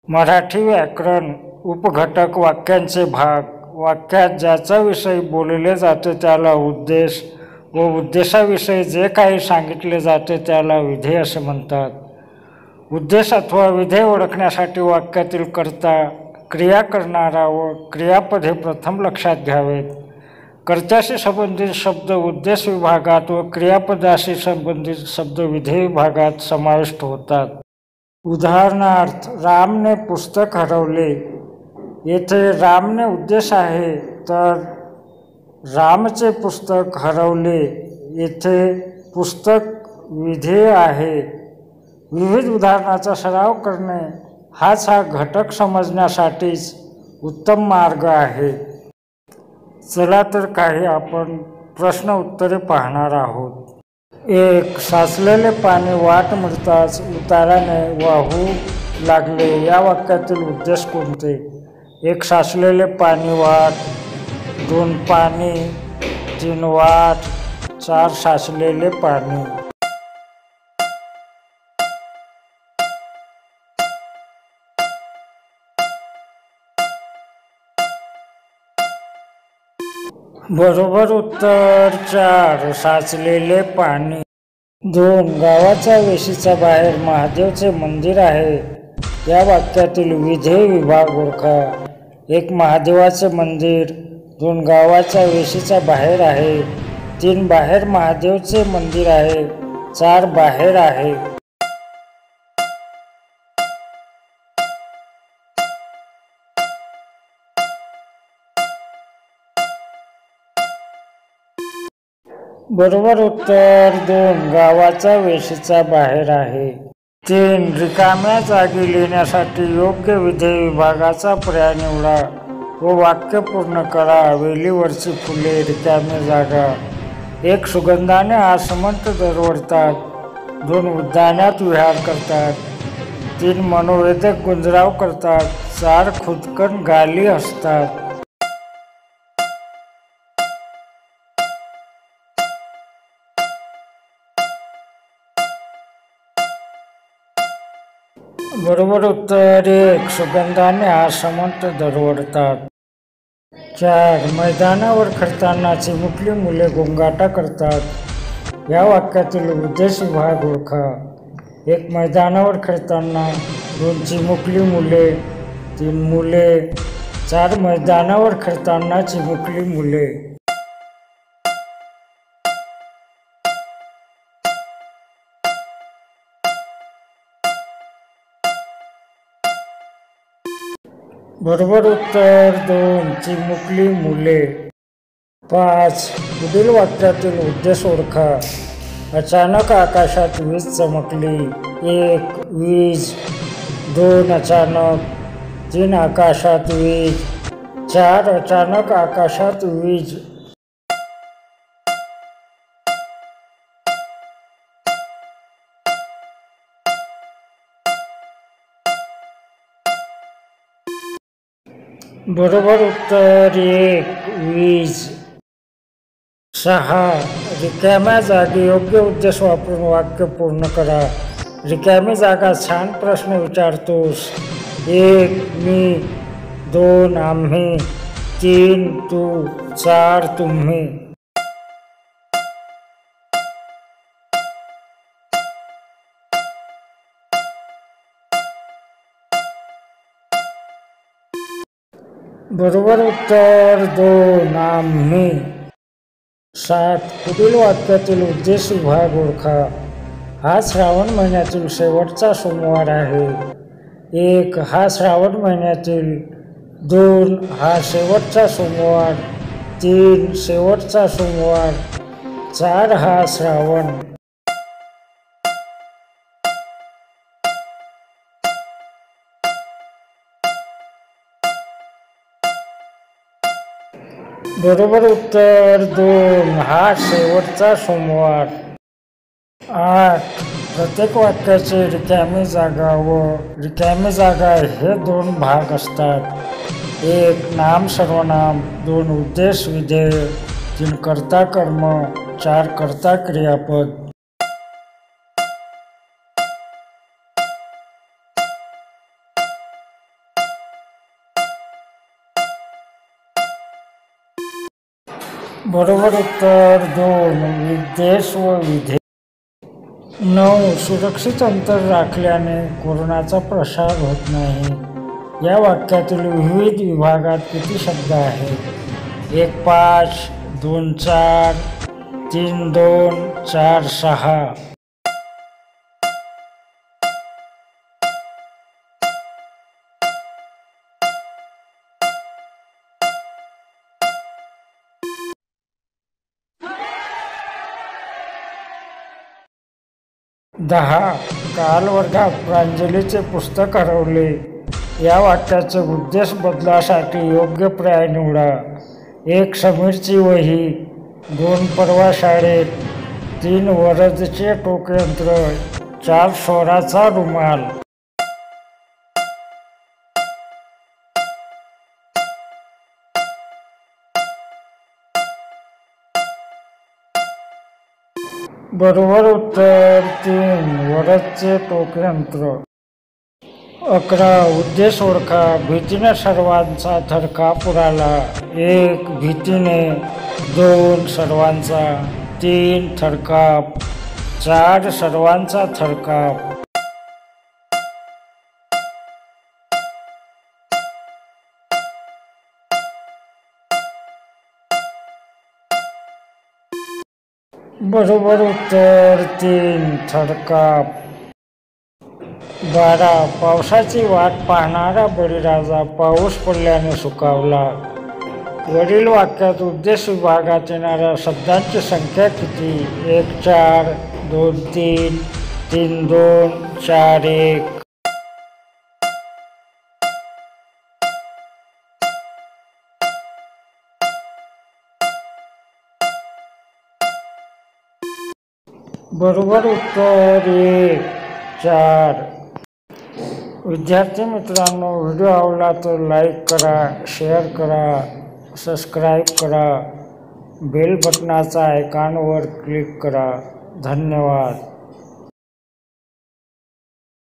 मराठी व्याकरण उपघटक वाक्यांचे भाग. वाक्यात ज्याचा विषयी बोलले जाते त्याला उद्देश व उद्देशाविषयी जे काही सांगितले जाते त्याला विधेय असे म्हणतात. उद्देश अथवा विधेय ओळखण्यासाठी वाक्यातील कर्ता, क्रिया करणारा व क्रियापद हे प्रथम लक्षात घ्यावेत. कर्त्याशी संबंधित शब्द उद्देश विभागात व क्रियापदाशी संबंधित शब्द विधेय विभागात समाविष्ट होतात. उदाहरणार्थ, रामने पुस्तक हरवले. येथे रामने उद्देश आहे तर रामचे पुस्तक हरवले येथे पुस्तक विधेय आहे. विविध उदाहरणाचा सराव करणे हाच हा घटक समजण्यासाठीच उत्तम मार्ग आहे. चला तर काही आपण प्रश्न उत्तरे पाहणार आहोत. 1. साचलेले पाणी वाट मिळताच उताराने वाहू लागले. या वाक्यातील उद्देश कोणते? 1. साचलेले पाणी वाट. 2. पाणी. 3. वाट. 4. साचलेले पाणी. बरोबर उत्तर 4. साचलेले पाणी. 2. गावाच्या वेशीच्या बाहेर महादेवचे मंदिर आहे. या वाक्यातील विधेय विभाग ओळखा. 1. महादेवाचे मंदिर. 2. गावाच्या वेशीच्या बाहेर आहे. 3. बाहेर महादेवचे मंदिर आहे. 4. बाहेर आहे. बरोबर उत्तर 2. गावाच्या वेशीच्या बाहेर आहे. 3. रिकाम्या जागी लिहिण्यासाठी योग्य विधेय विभागाचा पर्याय निवडा व वाक्य पूर्ण करा. वेलीवरची फुले. रिकामी जागा. 1. सुगंधाने आसमंत दरवळतात. 2. उद्यानात विहार करतात. 3. मनोवेधक गुंजराव करतात. 4. खुदकन गाली असतात. बरोबर उत्तर 1. सुगंधाने आसमंत दरवळतात. 4. मैदानावर खेळताना चिमुकली मुले गोंगाटा करतात. या वाक्यातील उद्देश विभाग ओळखा. 1. मैदानावर खेळताना. 2. चिमुकली मुले. 3. मुले. 4. मैदानावर खेळताना चिमुकली मुले. बरोबर उत्तर 2. चिमुकली मुले. 5. पुढील वाक्यातील उद्देश ओळखा. अचानक आकाशात वीज चमकली. 1. वीज. 2. अचानक. 3. आकाशात वीज. 4. अचानक आकाशात वीज. बरोबर उत्तर 1. वीज. 6. रिकाम्या जागी योग्य उद्देश वापरून वाक्य पूर्ण करा. रिकामी जागा छान प्रश्न विचारतोस. 1. मी. 2. आम्ही. 3. तू. 4. तुम्ही. बरोबर उत्तर 2. आम्ही. 7. पुढील वाक्यातील उद्देश विभाग ओळखा. हा श्रावण महिन्यातील शेवटचा सोमवार आहे. 1. हा श्रावण महिन्यातील. 2. हा शेवटचा सोमवार. 3. शेवटचा सोमवार. 4. हा श्रावण. बरोबर उत्तर 2. हा शेवटचा सोमवार. 8. प्रत्येक वाक्याचे रिकामी जागा व रिकामी जागा हे 2 भाग असतात. 1 नाम सर्वनाम, 2 उद्देश विधेय, 3 कर्ता कर्म, 4 कर्ता क्रियापद. बरोबर उत्तर 2 विद्वेष व विधेय. 9 सुरक्षित अंतर राखल्याने कोरोनाचा प्रसार होत नाही. या वाक्यातील विविध विभागात किती शब्द आहेत? 1 5, 2 4, 3 2, 4 6. दहा काल वर्गात प्रांजलीचे पुस्तक हरवले. या वाक्याचे उद्देश बदलासाठी योग्य पर्याय निवडा. 1 समीरची वही, 2 परवा शाळेत, 3 वरदचे टोकयंत्र, 4 स्वराचा रुमाल. बरोबर उत्तर 3 वरदचे टोकयंत्र. 11 उद्देश ओळखा. भीतीने सर्वांचा थरकाप उडाला. 1 भीतीने, 2 सर्वांचा, 3 थरकाप, 4 सर्वांचा थरकाप. बरोबर उत्तर 3 थरकाप. 12 पावसाची वाट पाहणारा बळीराजा पाऊस पडल्याने सुकावला. वरील वाक्यात उद्देश विभागात येणाऱ्या शब्दांची संख्या किती? 1 4, 2 3, 3 2, 4 1. बरोबर उत्तर 1 4. विद्यार्थी मित्रांनो, व्हिडिओ आवडला तर लाईक करा, शेअर करा, सबस्क्राईब करा, बेल बटनाचा आयकॉनवर क्लिक करा. धन्यवाद.